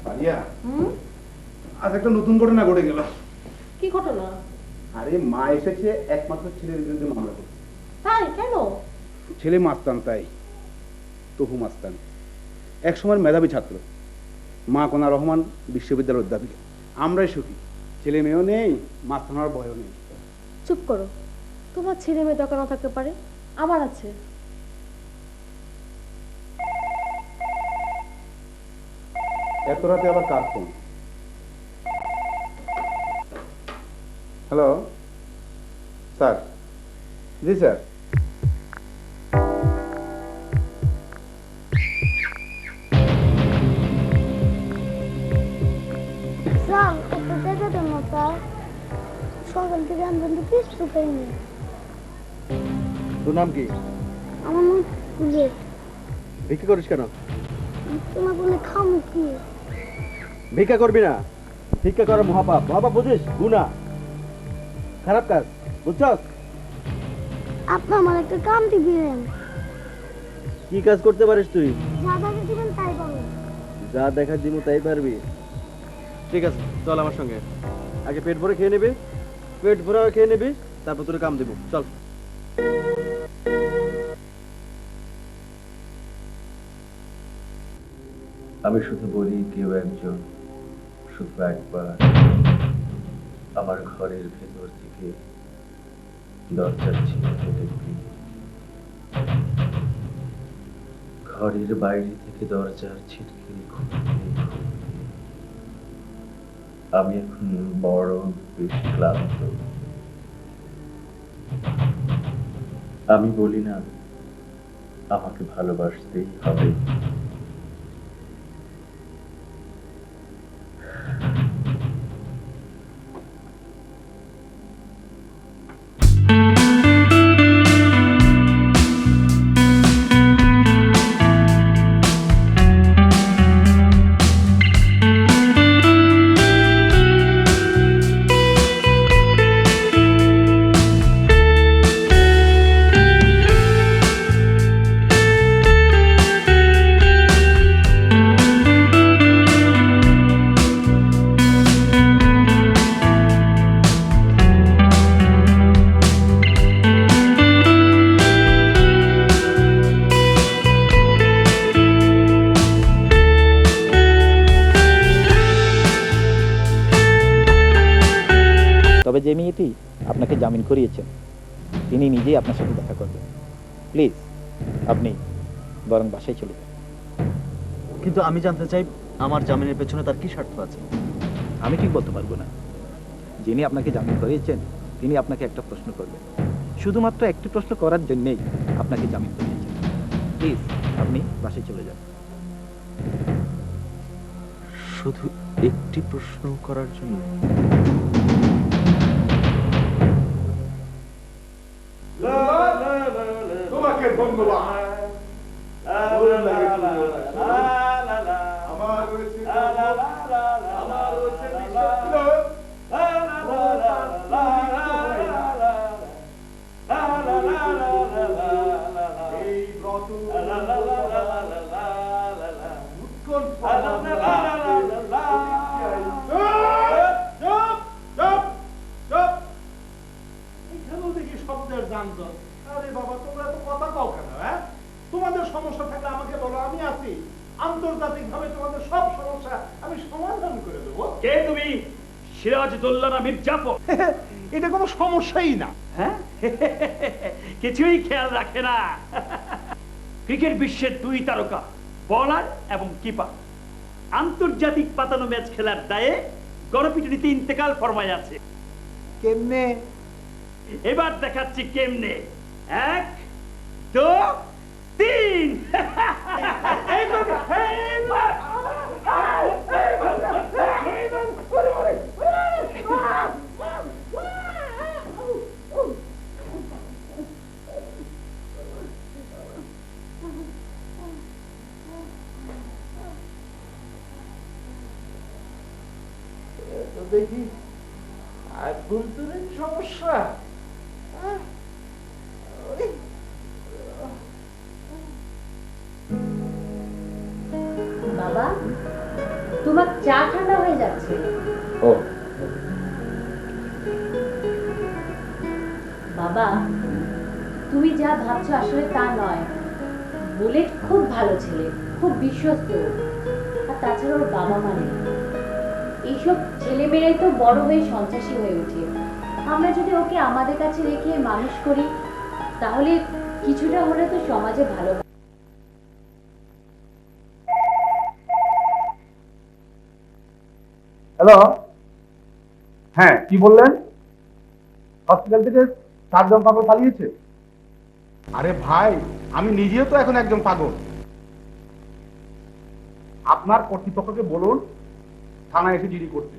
পারিয়া আজ একটা নতুন ঘটনা ঘটে গেল। কি ঘটনা? আরে মা এসেছে একমাত্র ছেলের বিরুদ্ধে মামলা করতে। তাই? কেন? ছেলে মাস্তান, তাই তহু মাস্তান, এক সময় মেধাবী ছাত্র। মা কোনা রহমান বিশ্ববিদ্যালয়ের অধ্যাপিকা। আমরাই সুখী, ছেলে মেয়েও নেই, মাস্তান হওয়ার ভয়ও নেই। চুপ করো, তোমার ছেলে মেয়ে দরকার না থাকতে পারে, আমার আছে। এত রাতে আবার কার ফোন? Hello sir. জি স্যার। স্যার একটা দেখা দেন না স্যার, সকাল থেকে আমি কিন্তু কিছু খাইনি। তোর নাম কি? আমার নাম বুলেট। ভিক্ষা করিস কেন? তোমার বলে খামু কি? ভিক্ষা করবি না, ভিক্ষা করা মহাপাপ। মহাপাপ বুঝিস? গুনাহ, খারাপ কাজ, বুঝছস? আপনি আমার একটা কাম দিবেন। কি কাজ করতে পারিস তুই? যা দেখা দিবেন তাই পাবো। যা দেখা দিমু তাই পারবি? ঠিক আছে, চল আমার সঙ্গে। আগে পেট ভরে খেয়ে নিবি, পেট ভরে খেয়ে নিবি, তারপর তোর কাম দেব। চল। আমি শুধু বলি, কেউ একজন শুধু একবার আমার ঘরের ভেতর থেকে দরজার ছিটকে দেখবি। ঘরের বাইরে থেকে দরজার ছিটকে খুঁজতে খুঁজতে আমি এখন বড় বেশ ক্লান্ত। আমি বলি না আমাকে ভালোবাসতেই হবে। তবে যে মেয়েটি আপনাকে জামিন করিয়েছেন তিনি নিজেই আপনার সাথে দেখা করবেন। প্লিজ আপনি বরং বাসায় চলে যান। কিন্তু আমি জানতে চাই আমার জামিনের পেছনে তার কি স্বার্থ আছে? আমি ঠিক বলতে পারবো না। যিনি আপনাকে জামিন করিয়েছেন তিনি আপনাকে একটা প্রশ্ন করবেন, শুধুমাত্র একটি প্রশ্ন করার জন্যেই আপনাকে জামিন করিয়েছেন। প্লিজ আপনি বাসায় চলে যান। শুধু একটি প্রশ্ন করার জন্য? তোমাকে ধন্যবাদ। আমার রয়েছে এই ব্রত দেখি শব্দের যানজট। আরে বাবা, তোমরা তো কথা কও কেন? হ্যাঁ, তোমাদের সমস্যা থাকলে আমাকে বলো, আমি আছি। আন্তর্জাতিক ভাবে তোমাদের সব সমস্যা আমি সমাধান করে দেবো। কে তুমি? সিরাজউদ্দৌলা না মির্জাফর? এটা কোনো সমস্যাই না। হ্যাঁ, কিছুই খেয়াল রাখে না। ক্রিকেট বিশ্বের দুই তারকা, বলার এবং কিপার, আন্তর্জাতিক পাতানো ম্যাচ খেলার দায়ে গণপিটুনিতে ইন্তেকাল ফরমায় আছে। কেমনে? এবার দেখাচ্ছি কেমনে। 1 2 3। দেখি আর গুলতুরের সমস্যা। বাবা, তোমার চা ঠান্ডা হয়ে যাচ্ছে। ও বাবা, তুমি যা ভাবছো আসলে তা নয়। বুলেট খুব ভালো ছেলে, খুব বিশ্বস্ত, আর তাছাড়া ওর বাবা মা নেই। এইসব ছেলেমেয়েরাই তো বড় হয়ে সন্ত্রাসী হয়ে ওঠে। আমরা যদি ওকে আমাদের কাছে রেখে মানুষ করি, তাহলে কিছুটা হলে তো সমাজে ভালো। হ্যালো, হ্যাঁ কি বললেন? হসপিটাল থেকে 7 জন পাগল পালিয়েছে? আরে ভাই, আমি নিজেও তো এখন একজন পাগল। আপনার কর্তৃপক্ষকে বলুন থানায় এসে জিডি করতে।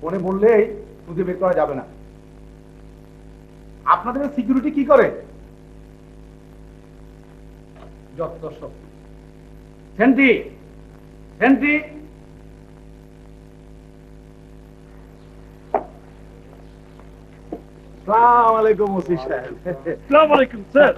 ফোনে বললেই খুঁজে বের করা যাবে না। আপনাদের সিকিউরিটি কি করে? যত সব সেন্ট্রি সেন্ট্রি। আসসালামু আলাইকুম ওসি সাহেব। আসসালামু আলাইকুম স্যার।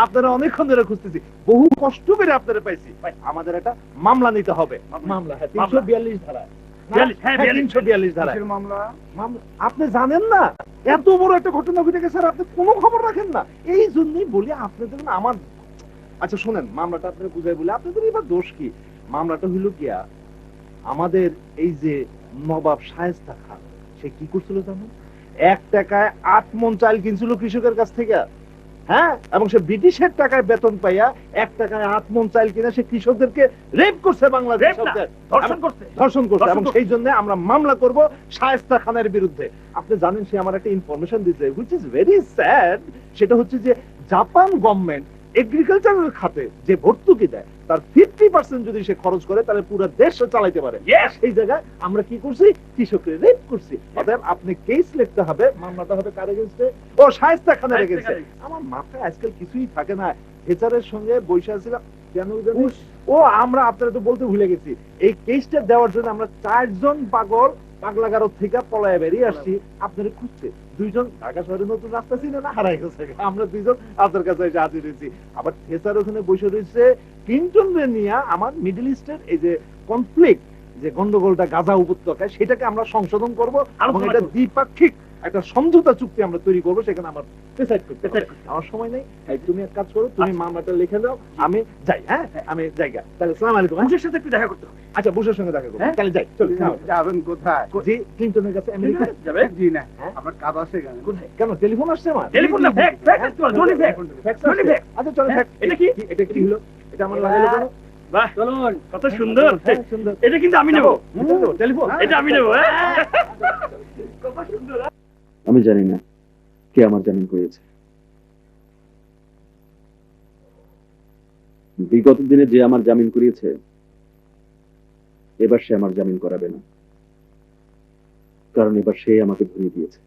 আপনারা অনেকক্ষণ ধরে খুঁজতেছি, বহু কষ্ট করে আপনারা পাইছি। ভাই, আমাদের একটা মামলা নিতে হবে। মামলা, হ্যাঁ, 342 ধারা। 42, হ্যাঁ, 342 ধারা। কিসের মামলা? মামলা আপনি জানেন না? এত বড় একটা ঘটনা ঘটে গেছে, আর আপনি কোনো খবর রাখেন না। এই জন্যই বলি আপনাদের না আমার। আচ্ছা শুনেন, মামলাটা আপনারা বুঝাই বলে, আপনাদের এবার দোষ কি? মামলাটা হইল গিয়া আমাদের এই যে নবাব শায়েস্তা খান, সে কি করছিল জানেন? 1 টাকায় 8 মণ চাল কিনছিল কৃষকের কাছ থেকে। হ্যাঁ, এবং সে ব্রিটিশের টাকায় বেতন পাইয়া 1 টাকায় 8 মণ চাল কিনে সে কৃষকদেরকে রেপ করছে, বাংলাদেশ রেপ না, ধর্ষণ করছে। ধর্ষণ করছে। ধর্ষণ এবং করছে। সেই জন্য আমরা মামলা করব শায়েস্তা খানের বিরুদ্ধে। আপনি জানেন, সে আমার একটা ইনফরমেশন দিয়েছে, হুইচ ইজ ভেরি স্যাড। সেটা হচ্ছে যে জাপান গভর্নমেন্ট এগ্রিকালচারাল খাতে যে ভর্তুকি দেয়, তার 50% যদি সে খরচ করে, তাহলে পুরো দেশ সে চালাইতে পারে। Yes! সেই জায়গায় আমরা কি করছি? কৃষকের রেপ করছি। অতএব আপনি কেস লিখতে হবে, মামলাটা হবে কার এগেইনস্টে? ও শায়েস্তা খানের শায়েস্তা এগেইনস্টে। খানের। আমার মাথায় আজকাল কিছুই থাকে না। হেচারের সঙ্গে বৈশা ছিলাম, কেন জানি? ও আমরা আপনারা তো বলতে ভুলে গেছি, এই কেসটা দেওয়ার জন্য আমরা 4 জন পাগলাগারো থেকে পলায় বেরিয়ে আসছি আপনারা খুঁজছে। 2 জন ঢাকা শহরে নতুন রাস্তা ছিল না, হারাই গেছে। আমরা 2 জন আপনার কাছে এসে হাজির হয়েছি। আবার থেসার ওখানে বসে রয়েছে ক্লিন্টন রে নিয়ে আমার মিডল ইস্টের এই যে কনফ্লিক্ট, যে গন্ডগোলটা গাজা উপত্যকায়, সেটাকে আমরা সংশোধন করব এবং এটা দ্বিপাক্ষিক একটা সমঝোতা চুক্তি আমরা তৈরি করবো। সেখানে আমার ডিসাইড করতে হবে। আমার সময় নেই, এই তুমি এক কাজ করো, তুমি মামলাটা লিখে দাও, আমি যাই। হ্যাঁ, আমি জায়গা তাহলে। আসসালামু আলাইকুম। বুশের সাথে একটু দেখা করতে হবে। আচ্ছা, বুশের সঙ্গে দেখা করবো। হ্যাঁ? তাহলে যাই, চল। যাবেন কোথায়? জি, ক্লিন্টনের কাছে আমেরিকা যাবে? জি না, হ্যাঁ? আপনার কাজ আছে কেন? কেন টেলিফোন আসছে আমার? টেলিফোন না, ফ্যাক্স, ফ্যাক্স, জনি ফ্যাক্স। ফ্যাক্স জনি আসছে? ফ্যাক্স। আচ্ছা চলো, হ্যাঁ, ফ্যাক্স। এটা কি? এটা কি হলো? এটা আমার লাগাইলো কেন? বাহ, চলুন, কত সুন্দর। হ্যাঁ, সুন্দর। এটা কিন্তু আমি নেব। এটা তো টেলিফোন। এটা আমি নেব। হ্যাঁ? কত সুন্দর। আমি জানি না কে আমার জামিন করিয়েছে। বিগত দিনে যে আমার জামিন করিয়েছে, এবার সে আমার জামিন করাবে না, কারণ এবার সে আমাকে ধরিয়ে দিয়েছে।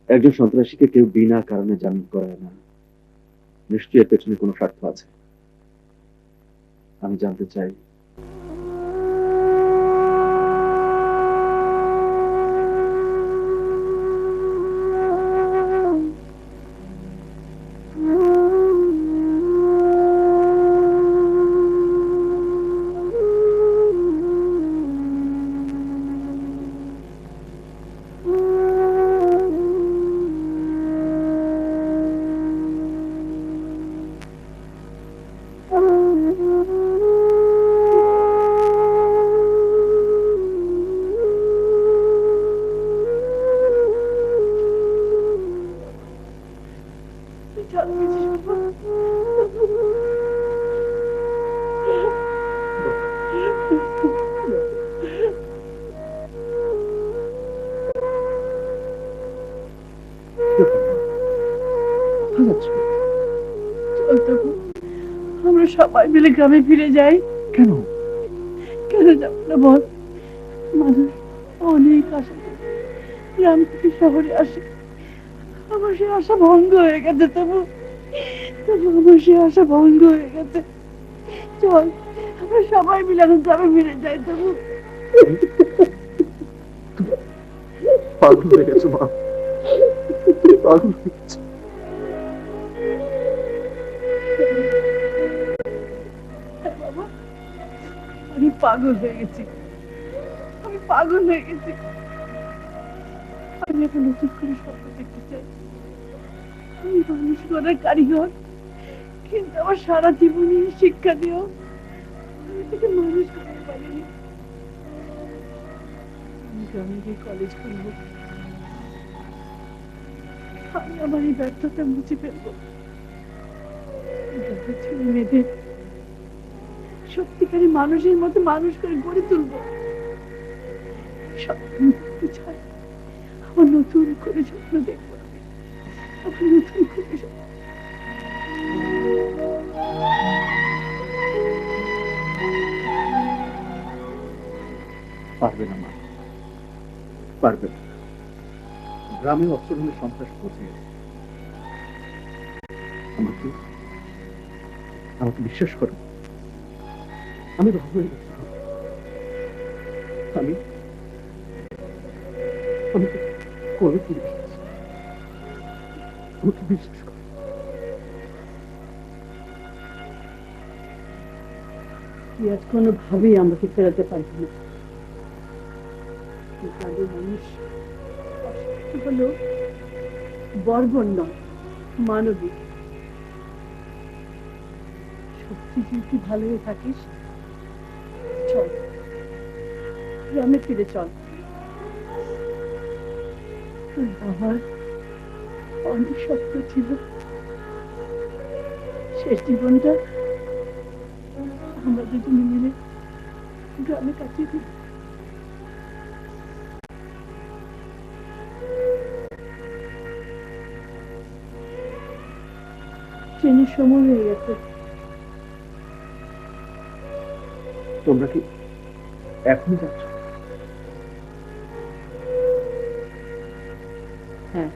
একজন সন্ত্রাসীকে কেউ বিনা কারণে জামিন করায় না, নিশ্চয়ই এর পেছনে কোনো স্বার্থ আছে। আমি জানতে চাই আমরা সবাই মিলে গ্রামে ফিরে যাই। কেন? কেন যাব না বল? মানুষ অনেক আশা করে গ্রাম থেকে শহরে আসে, আমার সে আশা ভঙ্গ হয়ে গেছে। তবু আমার সে আশা ভঙ্গ হয়ে গেছে। চল আমরা সবাই মিলে এখন গ্রামে ফিরে যাই। তবু পাগল হয়ে গেছো মা, পাগল হয়ে গেছো। বাবা, আমি পাগল হয়ে গেছি, আমি পাগল হয়ে গেছি। আমি এখন নতুন করে স্বপ্ন দেখতে চাই। আমি মানুষ করার কারিগর, কিন্তু আমার সারা জীবনে শিক্ষা দিও আমি থেকে মানুষ করতে পারিনি। আমি গ্রামে গিয়ে কলেজ করবো, আমি আমার এই ব্যর্থতা মুছে ফেলবো। গ্রামের ছেলে মেয়েদের সত্যিকারের মানুষের মতো মানুষ করে গড়ে তুলবো। স্বপ্ন দেখতে চাই, আবার নতুন করে স্বপ্ন দেখবো, আবার নতুন করে পারবে না মা, পারবে না। গ্রামে অস্ত্রধারী সন্ত্রাস পৌঁছে গেছে। আমাকে আমাকে বিশ্বাস করো, আমি রহমান হয়ে গেছি। আমি আমি করে ফিরে এসেছি, আমাকে বিশ্বাস করো। তুই আজ কোনোভাবেই আমাকে ফেরাতে পারবি না। গ্রামের মানুষ অসুস্থ হলো বর্বর নয়, মানবিক। সত্যি যদি ভালো হয়ে থাকিস, চল গ্রামে ফিরে চল। আমার অনেক স্বপ্ন ছিল, শেষ জীবনটা আমরা দুজনে মিলে গ্রামে কাটিয়ে দিই। ট্রেনের সময় হয়ে গেছে। তোমরা কি এখনই যাচ্ছ? হ্যাঁ।